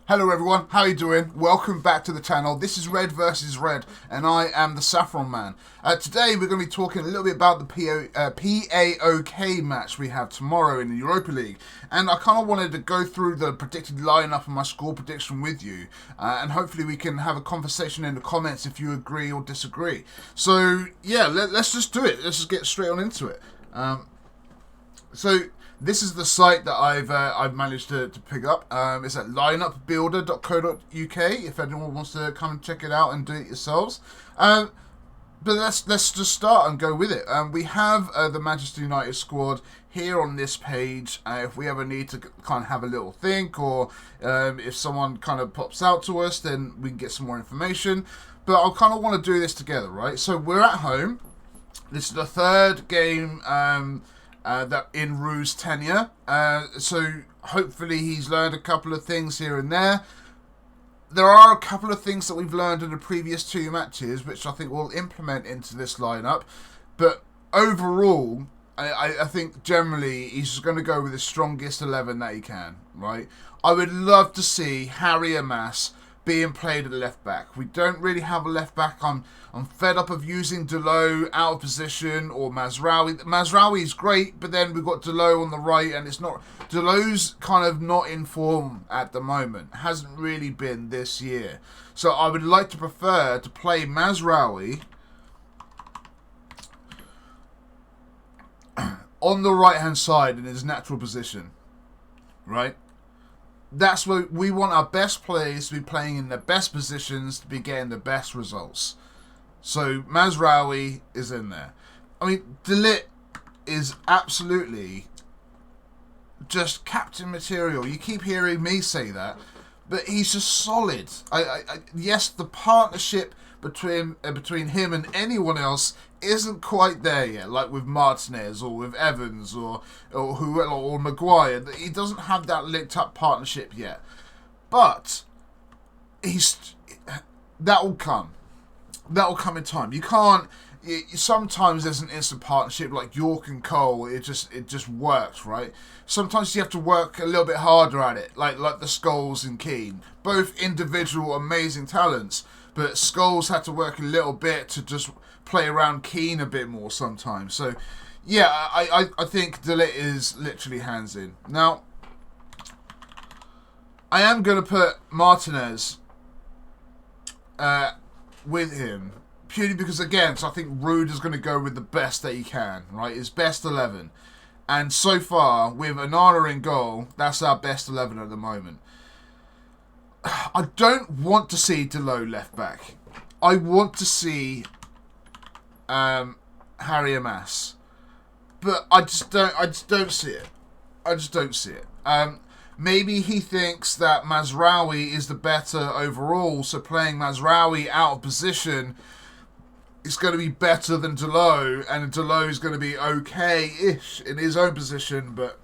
Hello everyone, how you doing? Welcome back to the channel. This is RedVsRed and I am TheSaffronMan. Today we're going to be talking a little bit about the PAOK match we have tomorrow in the Europa League. And I kind of wanted to go through the predicted lineup and my score prediction with you. And hopefully we can have a conversation in the comments if you agree or disagree. So yeah, let's just do it. Let's just get straight on into it. This is the site that I've managed to pick up. It's at lineupbuilder.co.uk if anyone wants to come and check it out and do it yourselves. But let's just start and go with it. We have the Manchester United squad here on this page. If we ever need to kind of have a little think, or if someone kind of pops out to us, then we can get some more information. But I kind of want to do this together, right? So we're at home. This is the third game that in Ru's tenure, so hopefully he's learned a couple of things here and there. There are a couple of things that we've learned in the previous two matches, which I think we'll implement into this lineup. But overall, I think generally he's just going to go with the strongest 11 that he can, right? I would love to see Harry Amas being played at left back. We don't really have a left back. I'm fed up of using Delo out of position or Mazraoui. Mazraoui is great, but then we've got Delo on the right, and it's not. Delo's kind of not in form at the moment. Hasn't really been this year. So I would like to prefer to play Mazraoui on the right hand side in his natural position, right? That's what we want. Our best players to be playing in the best positions to be getting the best results. So Mazraoui is in there. I mean, De Ligt is absolutely just captain material. You keep hearing me say that, but he's just solid. Yes, the partnership between him and anyone else isn't quite there yet, like with Martinez or with Evans or Maguire. He doesn't have that linked up partnership yet, but that will come. That will come in time. You can't. Sometimes there's an instant partnership like York and Cole. It just works, right? Sometimes you have to work a little bit harder at it, like the Scholes and Keane. Both individual amazing talents, but Scholes had to work a little bit to just play around Keane a bit more sometimes. So, yeah, I think De Ligt is literally hands in. Now, I am going to put Martinez with him, purely because, again, so I think Rude is going to go with the best that he can, right? His best 11. And so far, with Onana in goal, that's our best 11 at the moment. I don't want to see Delo left back. I want to see Harry Amas, but I just don't see it. I just don't see it. Maybe he thinks that Mazraoui is the better overall, so playing Mazraoui out of position is going to be better than Delo, and Delo is going to be okay-ish in his own position, but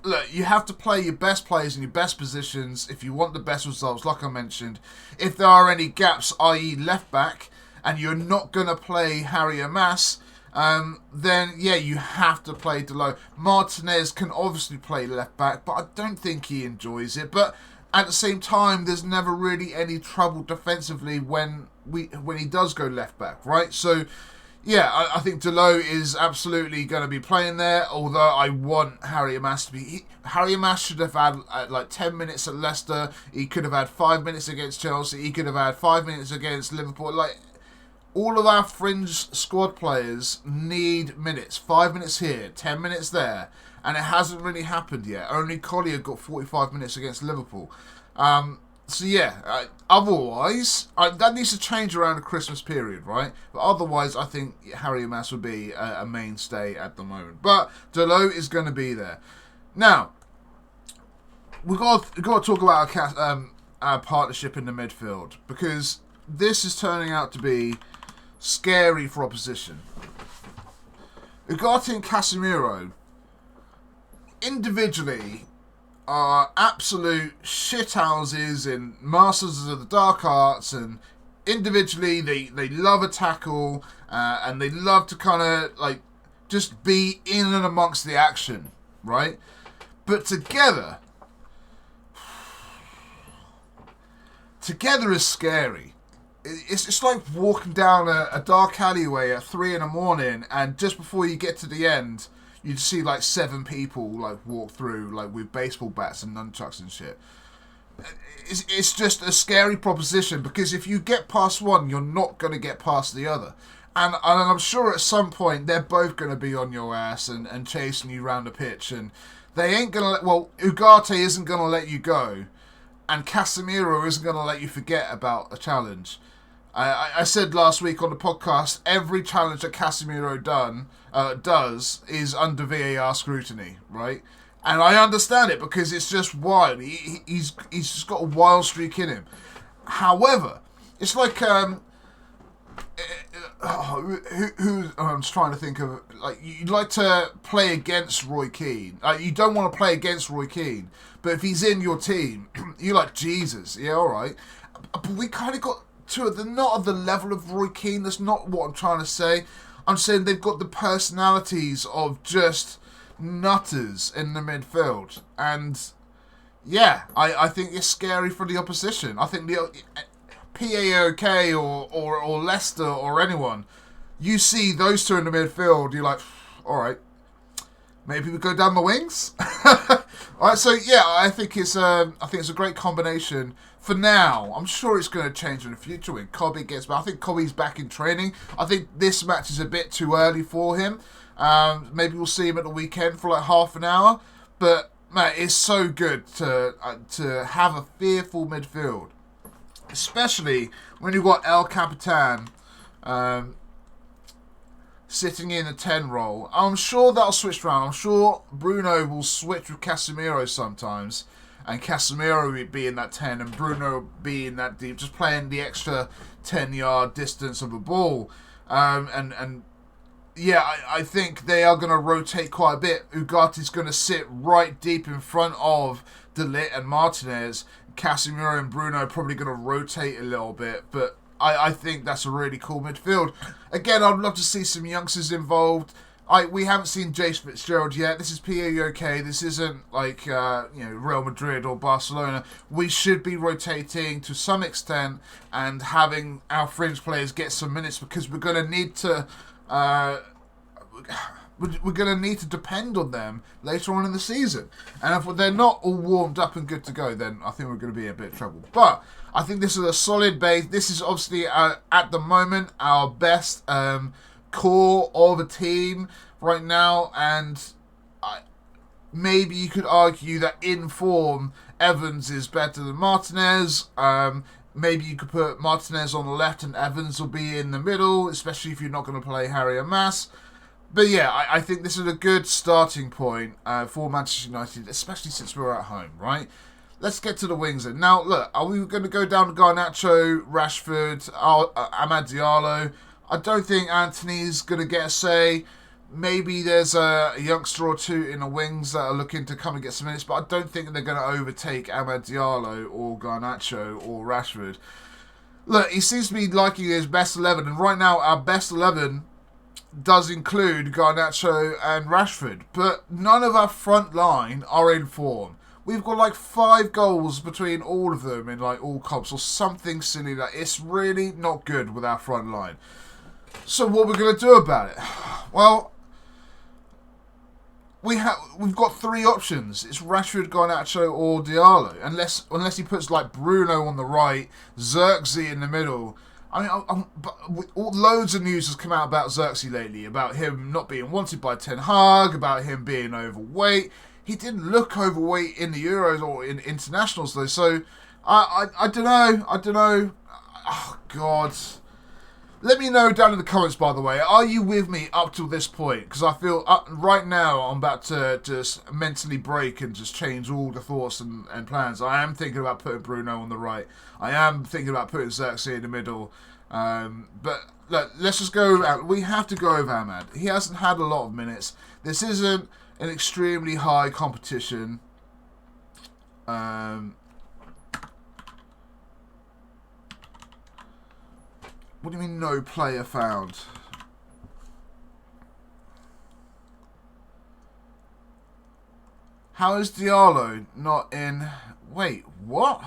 look, you have to play your best players in your best positions if you want the best results, like I mentioned. If there are any gaps, i.e. left back, and you're not going to play Harry Amas, then yeah, you have to play Delo. Martinez can obviously play left back, but I don't think he enjoys it. But at the same time, there's never really any trouble defensively when he does go left back, right? So yeah, I think Delo is absolutely going to be playing there, although I want Harry Amas to be. Harry Amas should have had like 10 minutes at Leicester. He could have had 5 minutes against Chelsea. He could have had 5 minutes against Liverpool. Like, all of our fringe squad players need minutes. 5 minutes here, 10 minutes there. And it hasn't really happened yet. Only Collier got 45 minutes against Liverpool. So yeah, otherwise, that needs to change around the Christmas period, right? But otherwise, I think Harry Amas would be a mainstay at the moment. But Delo is going to be there. Now, we've got to talk about our partnership in the midfield, because this is turning out to be scary for opposition. Ugarte and Casemiro individually are absolute shithouses and masters of the dark arts, and individually they love a tackle and they love to kind of like just be in and amongst the action, right? But together, together is scary. It's like walking down a dark alleyway at 3 in the morning, and just before you get to the end, you see like 7 people like walk through like with baseball bats and nunchucks and shit. It's just a scary proposition, because if you get past one, you're not going to get past the other. And I'm sure at some point they're both going to be on your ass and chasing you around the pitch. And they ain't going to Ugarte isn't going to let you go. And Casemiro isn't going to let you forget about a challenge. I said last week on the podcast, every challenge that Casemiro does is under VAR scrutiny, right? And I understand it, because it's just wild. He's just got a wild streak in him. However, it's like I'm just trying to think of, like, you'd like to play against Roy Keane. You don't want to play against Roy Keane, but if he's in your team, you're like, Jesus, yeah, all right. But we kind of got to not at the level of Roy Keane. That's not what I'm trying to say. I'm saying they've got the personalities of just nutters in the midfield, and yeah, I think it's scary for the opposition. I think the PAOK or Leicester or anyone, you see those two in the midfield, you're like, all right, maybe we go down the wings. All right, so yeah, I think it's a great combination for now. I'm sure it's going to change in the future when Kobe gets back. I think Kobe's back in training. I think this match is a bit too early for him. Maybe we'll see him at the weekend for like half an hour. But man, it's so good to have a fearful midfield, especially when you've got El Capitan sitting in the 10 role. I'm sure that'll switch around. I'm sure Bruno will switch with Casemiro sometimes, and Casemiro will be in that 10 and Bruno will be in that deep, just playing the extra 10-yard distance of a ball. And yeah, I think they are going to rotate quite a bit. Ugarte's going to sit right deep in front of De Ligt and Martinez. Casemiro and Bruno are probably going to rotate a little bit, but I think that's a really cool midfield. Again, I'd love to see some youngsters involved. We haven't seen Jace Fitzgerald yet. This is PAOK. This isn't like Real Madrid or Barcelona. We should be rotating to some extent and having our fringe players get some minutes, because we're going to need to depend on them later on in the season. And if they're not all warmed up and good to go, then I think we're going to be in a bit of trouble. But I think this is a solid base. This is obviously, at the moment, our best core of a team right now. And maybe you could argue that in form, Evans is better than Martinez. Maybe you could put Martinez on the left and Evans will be in the middle, especially if you're not going to play Harry Mass. But yeah, I think this is a good starting point for Manchester United, especially since we're at home, right? Let's get to the wings then. Now, look, are we going to go down to Garnacho, Rashford, Amad Diallo? I don't think Anthony's going to get a say. Maybe there's a youngster or two in the wings that are looking to come and get some minutes, but I don't think they're going to overtake Amad Diallo or Garnacho or Rashford. Look, he seems to be liking his best 11, and right now our best 11 does include Garnacho and Rashford, but none of our front line are in form. We've got like 5 goals between all of them in like all comps or something silly. Like, it's really not good with our front line. So what we're going to do about it? Well, we've got 3 options. It's Rashford, Garnacho, or Diallo. Unless he puts like Bruno on the right, Xerxes in the middle. I mean, loads of news has come out about Xerxes lately, about him not being wanted by Ten Hag, about him being overweight. He didn't look overweight in the Euros or in internationals though. So I don't know. Oh God. Let me know down in the comments, by the way. Are you with me up till this point? Because I feel right now I'm about to just mentally break and just change all the thoughts and plans. I am thinking about putting Bruno on the right. I am thinking about putting Xerxes in the middle. But look, let's just go. We have to go over Ahmad. He hasn't had a lot of minutes. This isn't an extremely high competition. What do you mean no player found? How is Diallo not in... Wait, what?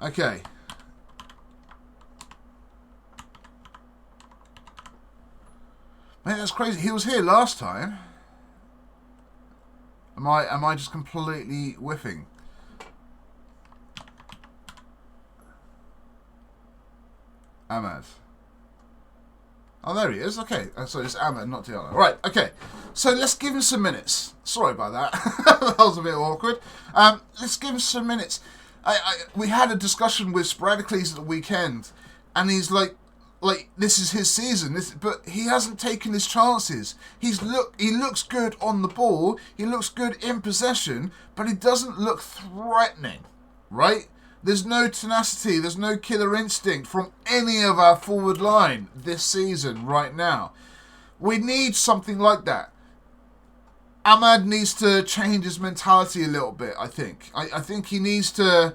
Okay, Man, that's crazy. He was here last time. Am I just completely whiffing? Ahmad. Oh, there he is. Okay. So it's Ahmad, not Diallo. Right, okay. So let's give him some minutes. Sorry about that. That was a bit awkward. Let's give him some minutes. We had a discussion with Sporadiclese at the weekend, and he's like this is his season. But he hasn't taken his chances. He looks good on the ball. He looks good in possession, but he doesn't look threatening, right? There's no tenacity, there's no killer instinct from any of our forward line this season right now. We need something like that. Ahmad needs to change his mentality a little bit, I think. I think he needs to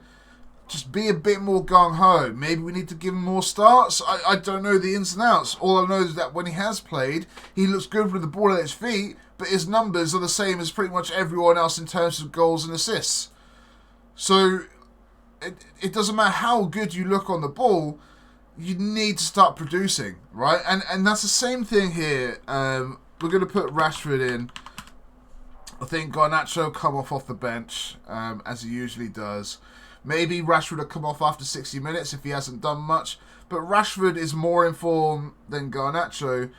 just be a bit more gung-ho. Maybe we need to give him more starts. I don't know the ins and outs. All I know is that when he has played, he looks good with the ball at his feet, but his numbers are the same as pretty much everyone else in terms of goals and assists. So it doesn't matter how good you look on the ball, you need to start producing, right? And that's the same thing here. We're going to put Rashford in. I think Garnacho come off the bench, as he usually does. Maybe Rashford will come off after 60 minutes if he hasn't done much. But Rashford is more in form than Garnacho.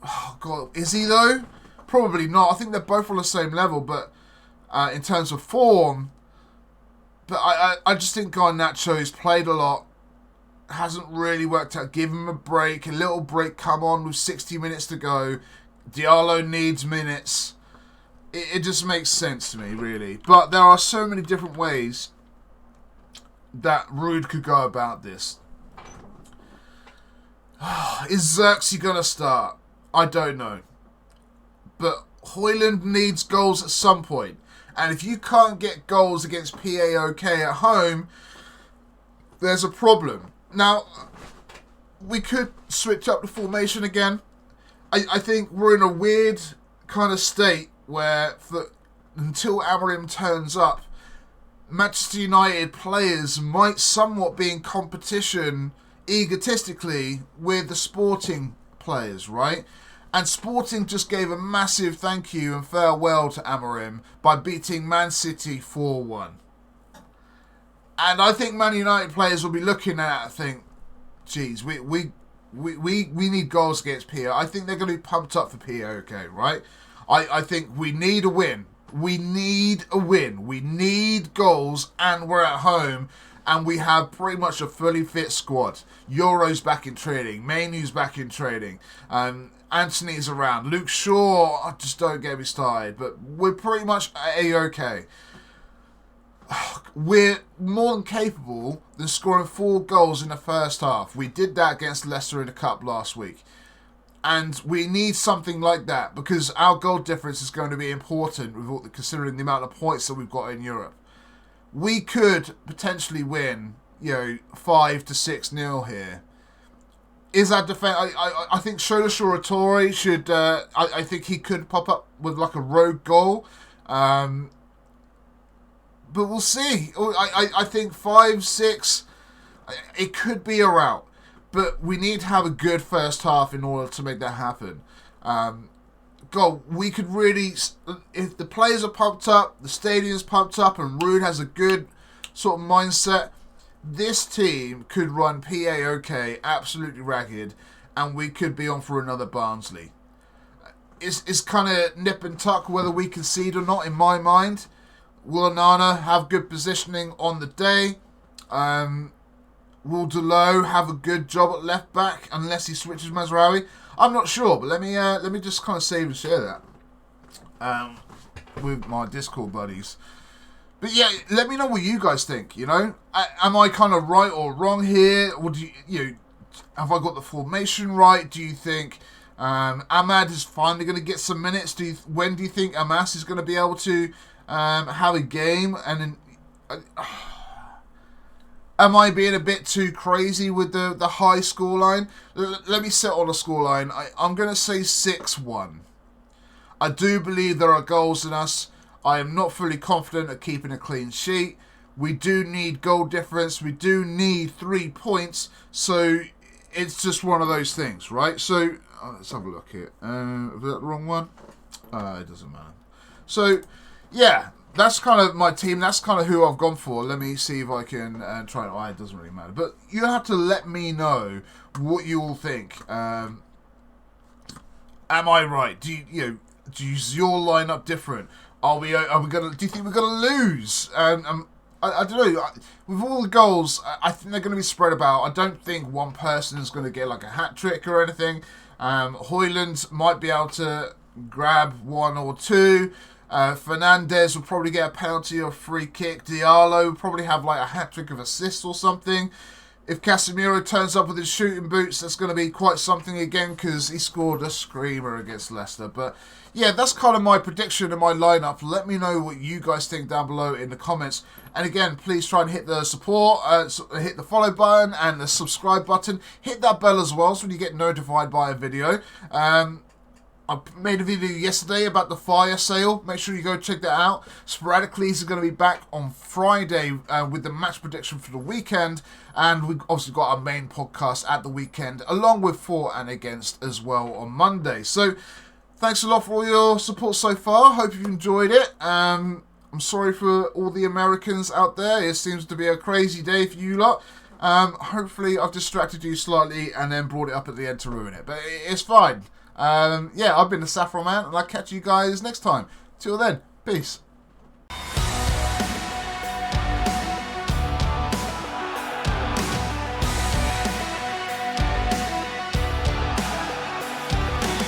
Oh, God, is he though? Probably not. I think they're both on the same level, but in terms of form... But I just think Garnacho's played a lot, hasn't really worked out. Give him a break, a little break, come on with 60 minutes to go. Diallo needs minutes. It just makes sense to me, really. But there are so many different ways that Ruud could go about this. Is Xerxes going to start? I don't know. But Højlund needs goals at some point. And if you can't get goals against PAOK at home, there's a problem. Now, we could switch up the formation again. I think we're in a weird kind of state where until Amorim turns up, Manchester United players might somewhat be in competition egotistically with the Sporting players, right? And Sporting just gave a massive thank you and farewell to Amorim by beating Man City 4-1. And I think Man United players will be looking at it and think, geez, we need goals against PO. I think they're going to be pumped up for POK, right? I think we need a win. We need a win. We need goals, and we're at home. And we have pretty much a fully fit squad. Euro's back in training. Mainu's back in training. Anthony's around. Luke Shaw, just don't get me started. But we're pretty much A-OK. We're more than capable than scoring 4 goals in the first half. We did that against Leicester in the Cup last week. And we need something like that because our goal difference is going to be important considering the amount of points that we've got in Europe. We could potentially win, 5 to 6-0 here. Is that defense? I think Shola Shoratori should. I think he could pop up with like a rogue goal, but we'll see. I think 5-6. It could be a rout, but we need to have a good first half in order to make that happen. God, we could really, if the players are pumped up, the stadium's pumped up, and Ruud has a good sort of mindset, this team could run PAOK absolutely ragged, and we could be on for another Barnsley. It's kind of nip and tuck whether we concede or not, in my mind. Will Onana have good positioning on the day? Will Delo have a good job at left back unless he switches Mazraoui? I'm not sure, but let me just kind of save and share that with my Discord buddies. But yeah, let me know what you guys think. Am I kind of right or wrong here? Or do you have I got the formation right? Do you think Ahmad is finally going to get some minutes? When do you think Amas is going to be able to have a game? And am I being a bit too crazy with the high scoreline? Let me set on a scoreline. I'm going to say 6-1. I do believe there are goals in us. I am not fully confident at keeping a clean sheet. We do need goal difference. We do need 3 points. So it's just one of those things, right? So let's have a look here. Was that the wrong one? It doesn't matter. So, yeah, that's kind of my team. That's kind of who I've gone for. Let me see if I can try and... it doesn't really matter. But you have to let me know what you all think. Am I right? Is your lineup different? Are we gonna? Do you think we're gonna lose? I don't know. With all the goals, I think they're going to be spread about. I don't think one person is going to get like a hat trick or anything. Højlund might be able to grab one or two. Fernandes will probably get a penalty or a free kick. Diallo will probably have like a hat trick of assists or something. If Casemiro turns up with his shooting boots, that's going to be quite something again because he scored a screamer against Leicester. But yeah, that's kind of my prediction and my lineup. Let me know what you guys think down below in the comments. And again, please try and hit the support, hit the follow button and the subscribe button. Hit that bell as well so when you get notified by a video. I made a video yesterday about the fire sale. Make sure you go check that out. Sporadiclese is going to be back on Friday with the match prediction for the weekend. And we've obviously got our main podcast at the weekend, along with For and Against as well on Monday. So, thanks a lot for all your support so far. Hope you've enjoyed it. I'm sorry for all the Americans out there. It seems to be a crazy day for you lot. Hopefully, I've distracted you slightly and then brought it up at the end to ruin it. But it's fine. Yeah, I've been TheSaffronMan, and I'll catch you guys next time. Till then, peace.